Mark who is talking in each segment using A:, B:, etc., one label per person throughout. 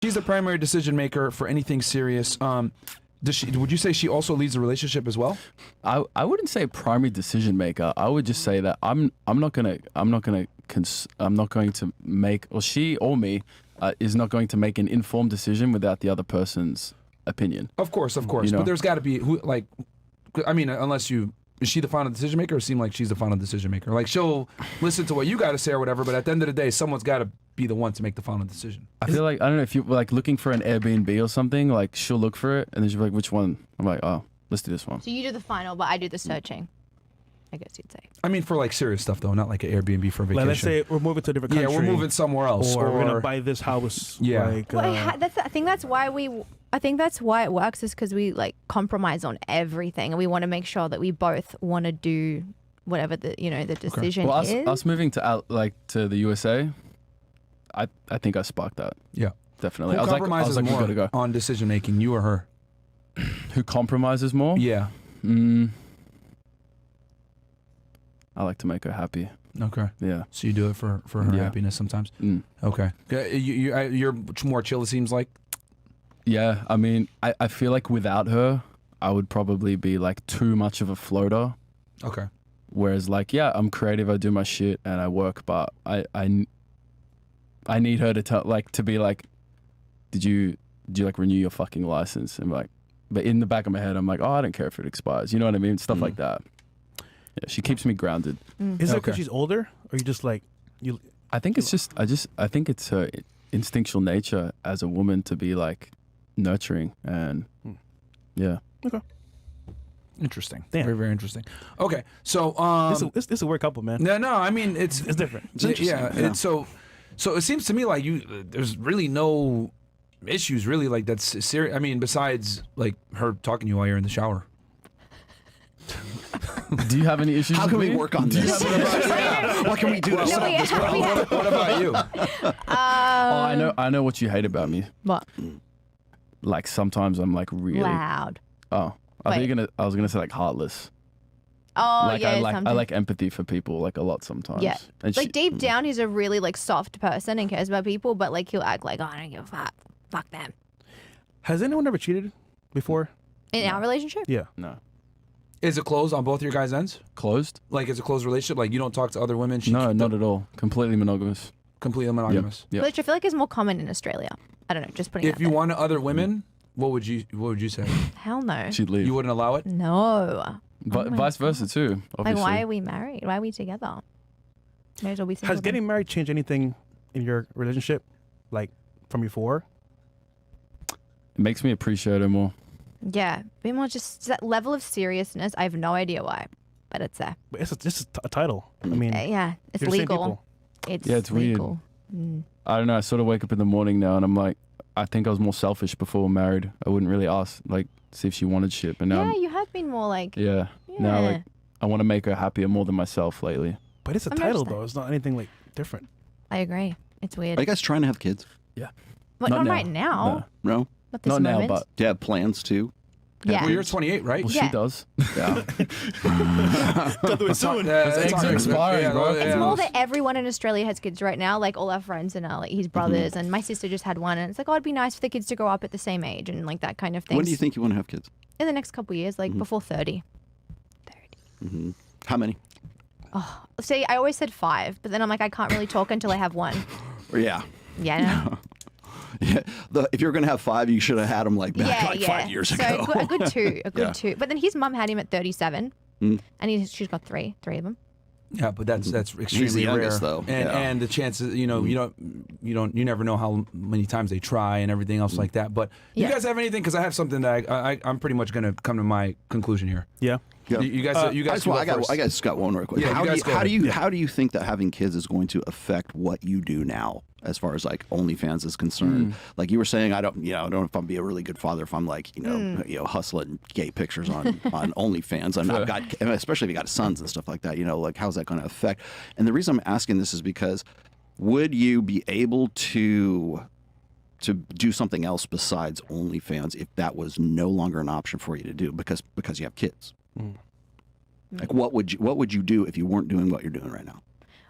A: she's the primary decision maker for anything serious. Would you say she also leads the relationship as well?
B: I wouldn't say primary decision maker. I would just say that I'm not going to make, or she or me is not going to make an informed decision without the other person's opinion.
A: Of course.
B: You know?
A: But there's got to be unless is she the final decision maker, or seem like she's the final decision maker? Like, she'll listen to what you got to say or whatever, but at the end of the day, someone's got to be the one to make the final decision.
B: I feel like, I don't know, if you're like looking for an Airbnb or something, like she'll look for it and then she'll be like, which one? I'm like, oh, let's do this one.
C: So you do the final, but I do the searching, I guess you'd say.
A: I mean, for like serious stuff though, not like an Airbnb for a vacation.
D: Like, let's say we're moving to a different country.
A: Yeah, we're moving somewhere else.
D: Or we're going to buy this house.
A: Yeah.
D: Like,
C: I think that's why it works, is because we like compromise on everything, and we want to make sure that we both want to do whatever the decision
B: Well,
C: is.
B: us moving to the USA, I think I sparked that.
A: Yeah,
B: definitely.
A: Who
B: I was
A: compromises
B: like, we
A: more
B: gotta go.
A: on decision making, you or her?
B: Who compromises more?
A: Yeah.
B: I like to make her happy.
A: Okay.
B: Yeah.
A: So you do it for her happiness sometimes. Okay. You're more chill, it seems like.
B: Yeah, I mean, I feel like without her, I would probably be like too much of a floater.
A: Okay.
B: Whereas like, yeah, I'm creative, I do my shit and I work, but I need her to be like, did you like renew your fucking license? And like, but in the back of my head, I'm like, oh, I don't care if it expires. You know what I mean? Stuff like that. Yeah, she keeps me grounded.
D: Is it because she's older, or you just like you?
B: I think it's just I think it's her instinctual nature as a woman to be like nurturing and yeah.
D: Okay.
A: Interesting.
D: Damn.
A: Very, very interesting. Okay, so
D: this is a weird couple, man.
A: no, I mean it's
D: different.
A: It's it's so it seems to me like there's really no issues really like that's serious. I mean, besides like her talking to you while you're in the shower.
B: Do you have any issues?
E: How can
B: with
E: we
B: me?
E: work on this? What can we do to solve this problem?
A: What about you?
B: I know what you hate about me.
C: What?
B: Like sometimes I'm like really
C: Loud.
B: Oh, I was gonna say like heartless.
C: Oh,
B: like
C: yeah.
B: I like empathy for people like a lot sometimes.
C: Yeah.
B: And
C: Like deep down, he's a really like soft person and cares about people, but like he'll act like, oh, I don't give a fuck. Fuck them.
D: Has anyone ever cheated before?
C: In our relationship?
D: Yeah.
B: No.
A: Is it closed on both your guys' ends?
B: Closed?
A: Like, it's a closed relationship? Like, you don't talk to other women?
B: No, not at all. Completely monogamous.
A: Completely monogamous?
B: Yep.
C: Which I feel like is more common in Australia. I don't know, just putting it
A: If
C: out
A: you
C: there.
A: wanted other women, what would you say?
C: Hell no.
B: She'd leave.
A: You wouldn't allow it?
C: No.
B: But vice versa too, obviously.
C: Like, why are we married? Why are we together? May as well be single.
D: Has getting married changed anything in your relationship, like from before?
B: It makes me appreciate her more.
C: Yeah. A bit more just that level of seriousness. I have no idea why, but it's there.
D: But it's a title. I mean,
C: Yeah. It's
D: you're the same
C: legal.
D: people.
C: It's
B: weird.
C: legal.
B: I don't know. I sort of wake up in the morning now and I'm like, I think I was more selfish before we were married. I wouldn't really ask, like, see if she wanted shit. But now,
C: Yeah, you have been more like.
B: yeah. Now, like, I want to make her happier more than myself lately.
D: But it's a
C: I'm
D: title
C: interested.
D: though. It's not anything like different.
C: I agree. It's weird.
E: Are you guys trying to have kids?
B: Yeah.
C: But
B: not
C: not
B: now.
C: right now.
B: No.
E: No?
C: Not this
B: Not now,
C: moment.
B: but
E: Do you have plans to?
C: Yeah.
A: Well, you're 28, right?
B: well,
C: Yeah.
B: she does.
E: Yeah.
D: Don't do it soon.
A: It's
B: eggs are expiring, bro.
C: It's more that everyone in Australia has kids right now, like all our friends and like his brothers, and my sister just had one, and it's like, oh, it'd be nice for the kids to grow up at the same age and like that kind of thing.
E: When do you think you want to have kids?
C: In the next couple of years, like before 30.
E: How many?
C: See, I always said 5, but then I'm like, I can't really talk until I have one.
E: Yeah.
C: Yeah, I know.
E: Yeah. If you're going to have 5, you should have had them like back 5 years
C: so
E: ago.
C: a good 2, a good
E: Yeah.
C: 2. But then his mum had him at 37, and she's got three of them.
A: Yeah, but that's extremely
E: He's the youngest,
A: rare.
E: though.
A: And
E: Yeah.
A: and the chances, you never know how many times they try and everything else like that. But do you
C: Yeah.
A: guys have anything? Because I have something that I'm pretty much going to come to my conclusion here.
D: Yeah.
E: Yeah.
A: You guys, you guys.
E: I
A: go first.
E: just got one real quick.
A: Yeah,
E: how,
A: you guys go
E: how do
A: ahead.
E: you how do you think that having kids is going to affect what you do now, as far as like OnlyFans is concerned? Like you were saying, I don't know if I'm be a really good father if I'm like hustling gay pictures on OnlyFans, and I've got, especially if you got sons and stuff like that. Like how's that going to affect? And the reason I'm asking this is because would you be able to do something else besides OnlyFans if that was no longer an option for you to do because you have kids? Like what would you do if you weren't doing what you're doing right now?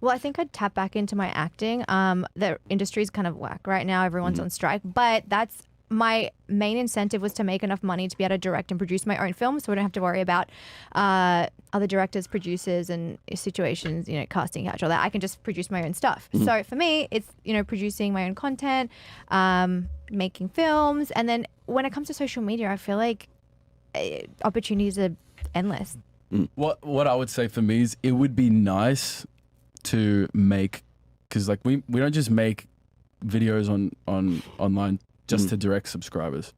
C: Well, I think I'd tap back into my acting. The industry's kind of whack right now. Everyone's on strike, but that's my main incentive was to make enough money to be able to direct and produce my own film, so I don't have to worry about other directors, producers, and situations, casting couch, all that. I can just produce my own stuff. So for me, it's producing my own content, making films, and then when it comes to social media, I feel like opportunities are endless.
B: What I would say for me is it would be nice to make, because like we don't just make videos on online just to direct subscribers.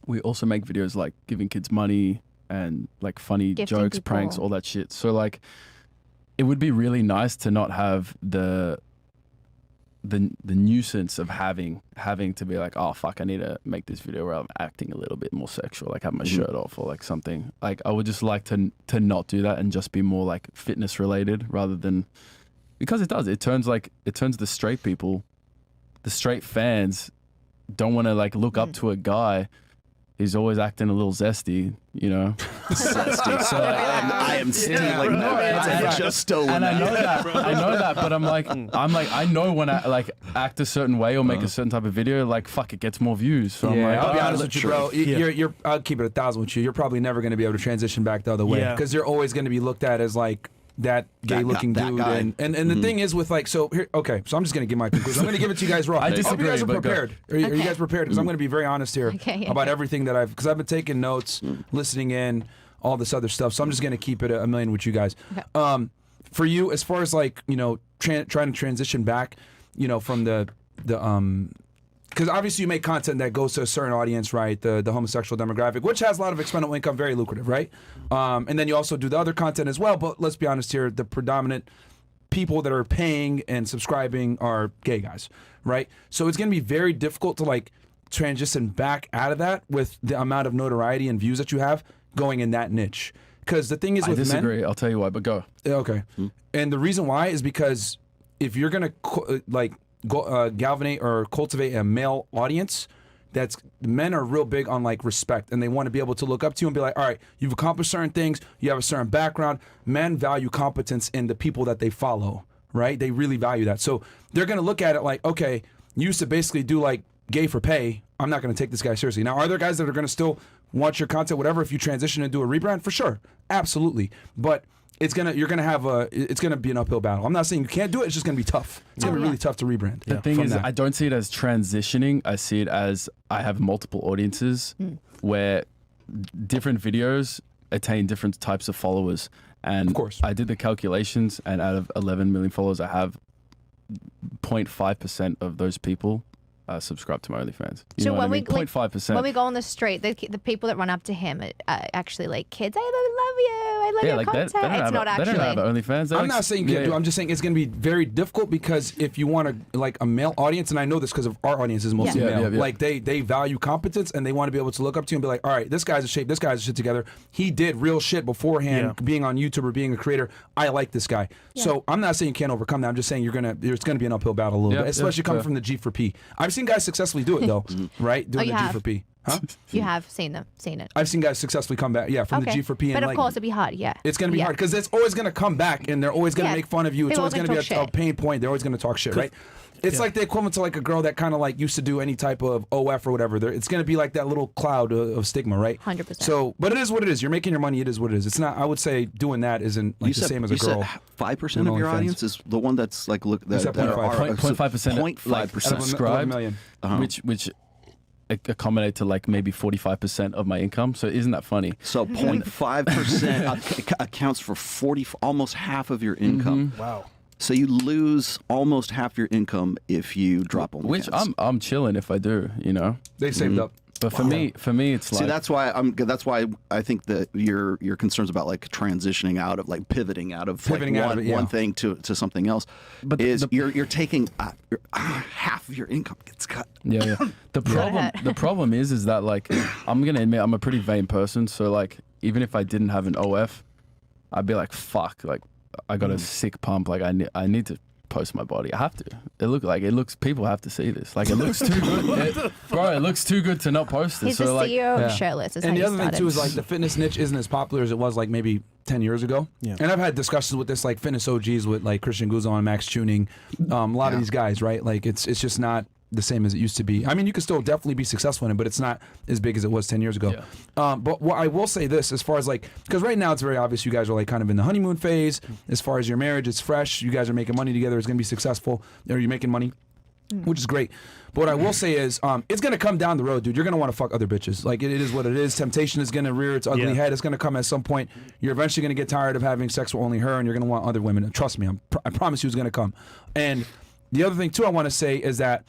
B: We also make videos like giving kids money and like funny
C: Gifting
B: jokes,
C: people.
B: pranks, all that shit. So like it would be really nice to not have the nuisance of having to be like, oh fuck, I need to make this video where I'm acting a little bit more sexual, like have my shirt off or like something. Like I would just like to not do that and just be more like fitness related rather than, because it turns the straight people, the straight fans don't want to like look up to a guy who's always acting a little zesty,
E: Zesty. So I am stealing that. I just stolen
B: and
E: that.
B: I know that, but I'm like, I know when I like act a certain way or make a certain type of video, like fuck, it gets more views. So I'm like,
A: I'll be
B: "Alright,
A: honest with you, bro. You're I'll keep it 1,000 with you. You're probably never going to be able to transition back the other way because you're always going to be looked at as like that gay-looking dude,
E: guy.
A: and the thing is with like, so here, okay, so I'm just gonna give my conclusion. I'm gonna give it to you guys raw.
B: I
A: hope you
B: disagree,
A: guys are
B: but go.
A: prepared. Are you guys prepared? Because I'm gonna be very honest here about everything that because I've been taking notes, listening in, all this other stuff. So I'm just gonna keep it a million with you guys.
C: Okay.
A: For you, as far as like trying to transition back, from the because obviously you make content that goes to a certain audience, right? The homosexual demographic, which has a lot of expendable income, very lucrative, right? And then you also do the other content as well. But let's be honest here, the predominant people that are paying and subscribing are gay guys, right? So it's going to be very difficult to like transition back out of that with the amount of notoriety and views that you have going in that niche. Because the thing is
B: I
A: with
B: disagree.
A: men,
B: I'll tell you why, but go.
A: okay, and the reason why is because if you're going to galvanate or cultivate a male audience, men are real big on like respect, and they want to be able to look up to you and be like, all right, you've accomplished certain things, you have a certain background. Men value competence in the people that they follow, right? They really value that. So they're going to look at it like, okay, you used to basically do like gay for pay. I'm not going to take this guy seriously. Now, are there guys that are going to still want your content, whatever, if you transition and do a rebrand? For sure. Absolutely. But it's gonna be an uphill battle. I'm not saying you can't do it. It's just gonna be tough. It's gonna be really tough to rebrand.
B: The thing is,
A: that.
B: I don't see it as transitioning. I see it as I have multiple audiences where different videos attain different types of followers. And
A: Of course.
B: I did the calculations, and out of 11 million followers, I have 0.5% of those people subscribe to my OnlyFans. You
C: So
B: know what
C: when
B: I mean?
C: we, like,
B: 0.5%.
C: When we go on the street, the people that run up to him are actually like kids. I love you. I love your content. It's not
B: They don't have
C: actually.
B: OnlyFans.
A: I'm not saying you can't do it. I'm just saying it's going to be very difficult because if you want to like a male audience, and I know this because of our audience is mostly
B: Yeah.
A: male,
B: Yeah.
A: like they value competence and they want to be able to look up to you and be like, all right, this guy's a shape, this guy's a shit together. He did real shit beforehand, being on YouTube or being a creator. I like this guy. So I'm not saying you can't overcome that. I'm just saying it's going to be an uphill battle a little bit, especially coming from the G4P. I've seen guys successfully do it though, right? Doing
C: you
A: the
C: have?
A: G4P. Huh?
C: You have seen it.
A: I've seen guys successfully come back, from the G4P. And
C: But of
A: like,
C: course, it'd be hard. Yeah.
A: it's going to be hard because it's always going to come back and they're always going to
C: Yeah.
A: make fun of you. It's
C: People
A: always going to be
C: gonna
A: a
C: talk
A: pain point. They're always going to talk shit, right? It's like the equivalent to like a girl that kind of like used to do any type of OF or whatever. It's going to be like that little cloud of stigma, right?
C: 100%.
A: So, but it is what it is. You're making your money. It is what it is. It's not, I would say doing that isn't like the same as a girl.
E: 5% of
A: doing
E: your
A: OnlyFans.
E: audience is the one that's like that
A: said
E: are
B: 0.5%,
E: 0.5%.
B: subscribed,
A: million.
B: which accommodate to like maybe 45% of my income. So isn't that funny?
E: So 0.5% accounts for almost half of your income.
D: Wow.
E: So you lose almost half your income if you drop OnlyFans.
B: Which I'm chilling if I do,
A: They saved up.
B: But for me, it's like
E: See, that's why I think that your concerns about like transitioning out of like pivoting out of one thing to something else,
B: But
E: you're taking half of your income gets cut.
B: Yeah. The problem is that like I'm gonna admit I'm a pretty vain person. So like even if I didn't have an OF, I'd be like fuck, like I got a sick pump. Like I need to post my body. I have to. It looks. People have to see this. Like, it looks too good, bro. It looks too good to not post it.
C: He's
B: so
C: the
B: like,
C: CEO
A: Yeah.
C: of Shirtless. Is
A: And
C: how
A: the
C: he
A: other thing
C: started.
A: too is like the fitness niche isn't as popular as it was like maybe 10 years ago.
D: Yeah.
A: And I've had discussions with this like fitness OGs with like Christian Guzman and Max Tuning, a lot of these guys, right? Like it's just not the same as it used to be. I mean, you can still definitely be successful in it, but it's not as big as it was 10 years ago.
B: Yeah.
A: But what I will say this, as far as like, because right now it's very obvious you guys are like kind of in the honeymoon phase. As far as your marriage, it's fresh. You guys are making money together. It's going to be successful. Or you're making money, which is great. But what I will say is, it's going to come down the road, dude. You're going to want to fuck other bitches. Like, it is what it is. Temptation is going to rear its ugly
D: Yeah.
A: head. It's going to come at some point. You're eventually going to get tired of having sex with only her, and you're going to want other women. And trust me, I promise you it's going to come. And the other thing, too, I want to say is that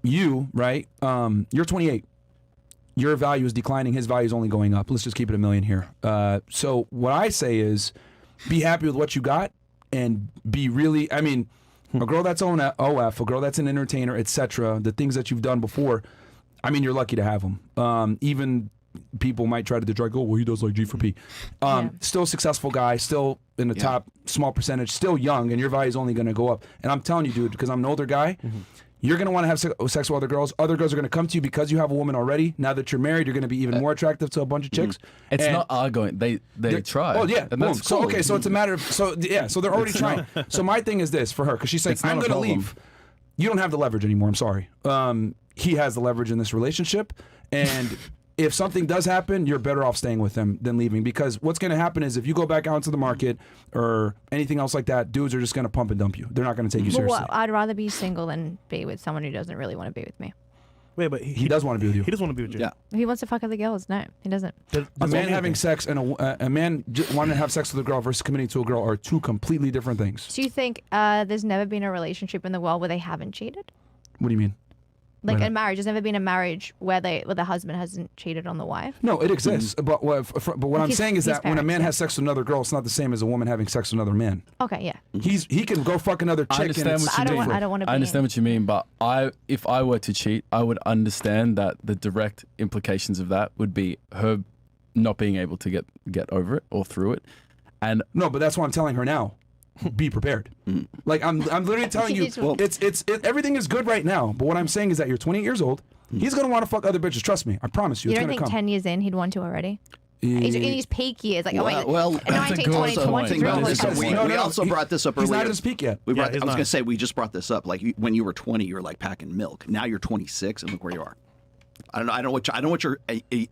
A: you, right, you're 28. Your value is declining. His value is only going up. Let's just keep it $1 million here. So what I say is be happy with what you got and be really, I mean, a girl that's on OF, a girl that's an entertainer, etc., the things that you've done before, I mean, you're lucky to have them. Even people might try to drag, oh, well, he does like G for P. Still a successful guy, still in the top small percentage, still young, and your value is only going to go up. And I'm telling you, dude, because I'm an older guy, you're going to want to have sex with other girls. Other girls are going to come to you because you have a woman already. Now that you're married, you're going to be even more attractive to a bunch of chicks.
B: it's
A: And-
B: not arguing. They try.
A: Oh yeah,
B: and
A: boom.
B: that's
A: So
B: cool.
A: okay, so it's a matter of so they're already trying. So my thing is this for her because she's like,
B: It's not
A: I'm
B: a
A: gonna
B: problem.
A: leave. You don't have the leverage anymore. I'm sorry. He has the leverage in this relationship, and if something does happen, you're better off staying with him than leaving because what's going to happen is if you go back out into the market or anything else like that, dudes are just going to pump and dump you. They're not going to take you
C: But
A: seriously.
C: I'd rather be single than be with someone who doesn't really want to be with me.
D: Wait, but
A: He does want to be with you.
D: He does want to be with you.
E: Yeah.
C: He wants to fuck other girls. No, he doesn't.
A: A man having sex and a man wanting to have sex with a girl versus committing to a girl are two completely different things.
C: Do you think there's never been a relationship in the world where they haven't cheated?
A: What do you mean?
C: Like
A: Right.
C: a marriage, there's never been a marriage where the husband hasn't cheated on the wife.
A: No, it exists. But what I'm
C: His-
A: saying is
C: his
A: that when a
C: parents,
A: man
C: yeah.
A: has sex with another girl, it's not the same as a woman having sex with another man.
C: Okay, yeah.
A: He can go fuck another chick.
B: I understand
A: and it's
B: what you mean.
A: different.
C: I don't want to be.
B: I understand what you mean, but if I were to cheat, I would understand that the direct implications of that would be her not being able to get over it or through it, and
A: No, but that's what I'm telling her now. Be prepared. Like I'm literally telling you,
C: Well-
A: everything is good right now. But what I'm saying is that you're 28 years old. He's gonna want to fuck other bitches. Trust me. I promise you.
C: You
A: It's
C: don't
A: gonna
C: think
A: come.
C: 10 years in he'd want to already? He's in his peak years. Like,
E: Well,
C: in
E: that's
B: a
C: 19,
B: good
C: 20,
B: point.
C: 20,
E: Think about this.
A: because-
E: We
A: No, no,
E: also
A: he-
E: brought this up
A: He's
E: earlier.
A: not at his peak yet.
E: We brought,
D: he's
E: I was
D: not.
E: going to say, we just brought this up. Like when you were 20, you were like packing milk. Now you're 26, and look where you are. I don't know what your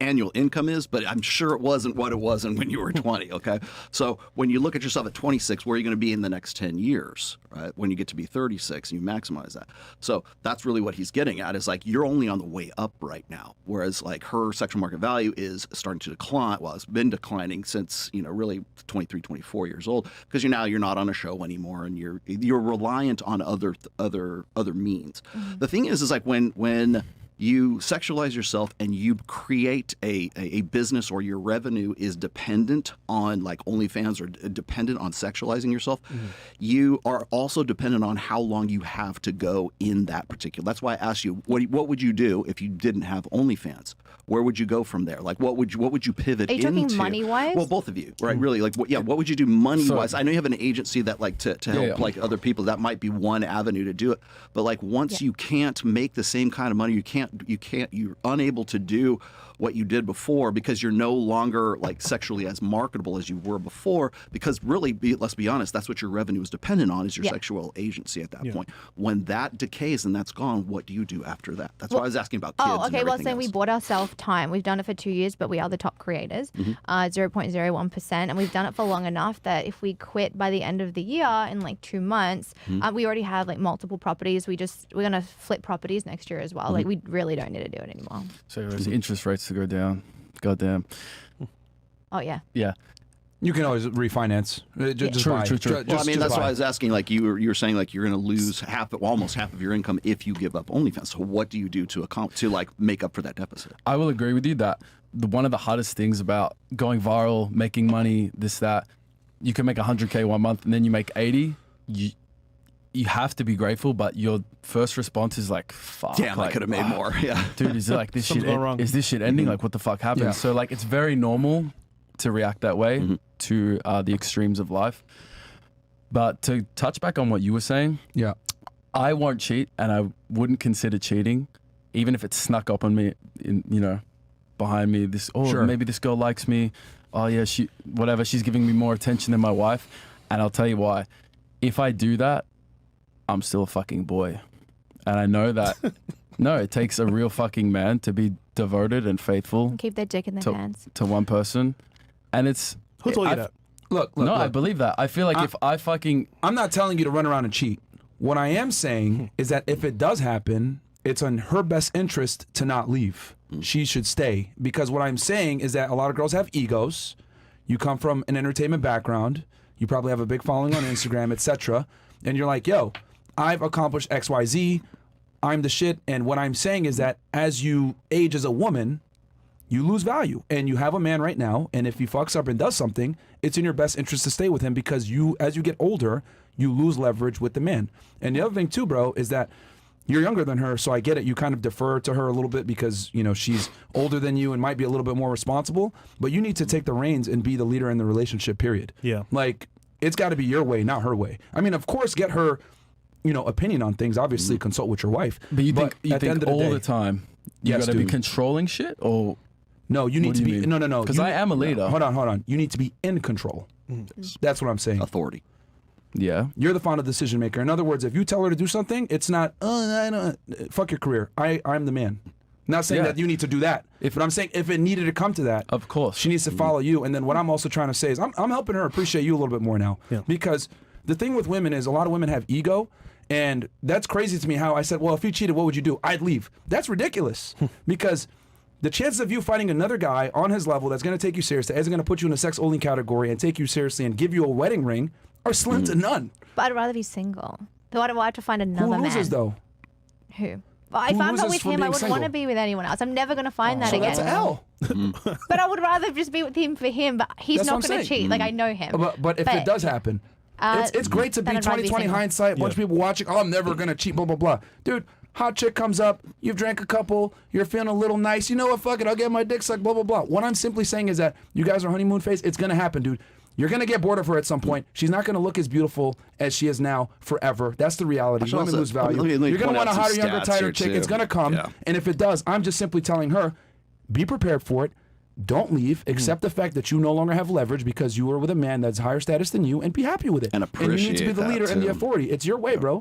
E: annual income is, but I'm sure it wasn't what it was when you were 20. Okay, so when you look at yourself at 26, where are you going to be in the next 10 years? Right, when you get to be 36, and you maximize that. So that's really what he's getting at. Is like you're only on the way up right now, whereas like her sexual market value is starting to decline. Well, it's been declining since really 23, 24 years old because you're not on a show anymore, and you're reliant on other means. The thing is like when you sexualize yourself and you create a business or your revenue is dependent on like OnlyFans or dependent on sexualizing yourself, you are also dependent on how long you have to go in that particular. That's why I asked you, what would you do if you didn't have OnlyFans? Where would you go from there? Like, what would you pivot
C: Are you talking
E: into?
C: money-wise?
E: Well, both of you, right? Really, like, what would you do money-wise? I know you have an agency that like to help like other people. That might be one avenue to do it. But like once you can't make the same kind of money, you're unable to do what you did before because you're no longer like sexually as marketable as you were before. Because really, let's be honest, that's what your revenue is dependent on is your sexual agency at that point. When that decays and that's gone, what do you do after that? That's why I was asking about kids.
C: Oh, okay.
E: And
C: Well,
E: everything
C: saying we
E: else.
C: bought ourselves time. We've done it for 2 years, but we are the top creators, 0.01%. And we've done it for long enough that if we quit by the end of the year in like 2 months, we already have like multiple properties. We're going to flip properties next year as well. Like we really don't need to do it anymore.
B: so there's interest rates to go down. Goddamn.
C: Oh, yeah.
B: Yeah.
A: You can always refinance. Just
B: True,
A: buy.
B: true, true.
E: Well, I mean, that's
A: buy.
E: why I was asking. Like you were saying, like you're going to lose almost half of your income if you give up OnlyFans. So what do you do to like make up for that deficit?
B: I will agree with you that one of the hardest things about going viral, making money, that, you can make 100K 1 month and then you make 80. You have to be grateful, but your first response is like, fuck.
E: Damn, I could have made more. Yeah.
B: Dude, is it like this shit?
D: Something's going wrong.
B: Is this shit ending? Like, what the fuck happened?
A: Yeah.
B: So, like, it's very normal to react that way to the extremes of life. But to touch back on what you were saying,
A: Yeah.
B: I won't cheat, and I wouldn't consider cheating, even if it's snuck up on me, behind me.
A: Sure.
B: Maybe this girl likes me. Oh yeah, she's giving me more attention than my wife. And I'll tell you why. If I do that, I'm still a fucking boy. And I know that. No, it takes a real fucking man to be devoted and faithful
C: Keep their dick in their hands.
B: to one person. And it's...
D: Who told you that?
A: Look.
B: I believe that. I feel like if I fucking...
A: I'm not telling you to run around and cheat. What I am saying is that if it does happen, it's in her best interest to not leave. She should stay. Because what I'm saying is that a lot of girls have egos. You come from an entertainment background. You probably have a big following on Instagram, etc. And you're like, yo, I've accomplished X, Y, Z. I'm the shit. And what I'm saying is that as you age as a woman, you lose value. And you have a man right now, and if he fucks up and does something, it's in your best interest to stay with him because as you get older, you lose leverage with the man. And the other thing too, bro, is that you're younger than her, so I get it. You kind of defer to her a little bit because, she's older than you and might be a little bit more responsible, but you need to take the reins and be the leader in the relationship, period.
D: Yeah.
A: Like, it's got to be your way, not her way. I mean, of course, get her, opinion on things. Obviously, consult with your wife.
B: But you think
A: at the end of the
B: all
A: day,
B: the time you
A: Yes,
B: got to be
A: dude.
B: controlling shit? Or
A: No, you need
B: What
A: to
B: do you
A: be.
B: mean?
A: No.
B: because I am a leader.
A: Hold on. You need to be in control. That's what I'm saying.
E: Authority.
B: Yeah.
A: You're the final decision maker. In other words, if you tell her to do something, it's not, I don't, fuck your career. I'm the man. Not saying
B: Yeah.
A: that you need to do that. But I'm saying if it needed to come to that,
B: Of course.
A: she needs to follow you. And then what I'm also trying to say is I'm helping her appreciate you a little bit more now.
D: Yeah.
A: Because the thing with women is a lot of women have ego. And that's crazy to me how I said, well, if you cheated, what would you do? I'd leave. That's ridiculous. Because the chances of you finding another guy on his level that's going to take you seriously, that's going to put you in a sex only category and take you seriously and give you a wedding ring are slim to none.
C: But I'd rather be single. Though I'd have to find
A: Who
C: another
A: loses
C: man.
A: though?
C: Who? Well, if
A: Who
C: I'm not
A: loses
C: with
A: for
C: him, I
A: being
C: wouldn't want to
A: single?
C: be with anyone else. I'm never going to find that
A: So
C: again.
A: that's an L.
C: But I would rather just be with him for him. But he's
A: That's
C: not
A: what I'm
C: going to
A: saying.
C: cheat. Like, I know him.
A: But if it does happen, it's great to be
C: then I'd rather be
A: 2020
C: single.
A: hindsight. A bunch of people watching. Oh, I'm never gonna cheat. Blah blah blah. Dude, hot chick comes up. You've drank a couple. You're feeling a little nice. You know what? Fuck it. I'll get my dick sucked. Blah blah blah. What I'm simply saying is that you guys are honeymoon phase. It's gonna happen, dude. You're gonna get bored of her at some point. She's not gonna look as beautiful as she is now forever. That's the reality.
E: should
A: Women
E: also-
A: lose value.
E: let me
A: You're gonna
E: point
A: want a
E: out some
A: hotter, younger,
E: stats
A: tighter
E: here,
A: chick.
E: too.
A: It's gonna come.
E: Yeah.
A: And if it does, I'm just simply telling her, be prepared for it. Don't leave. Accept the fact that you no longer have leverage because you are with a man that's higher status than you, and be happy with it.
E: And
A: you need to be
E: appreciate
A: the
E: that,
A: leader and the
E: too.
A: authority. It's your way, bro.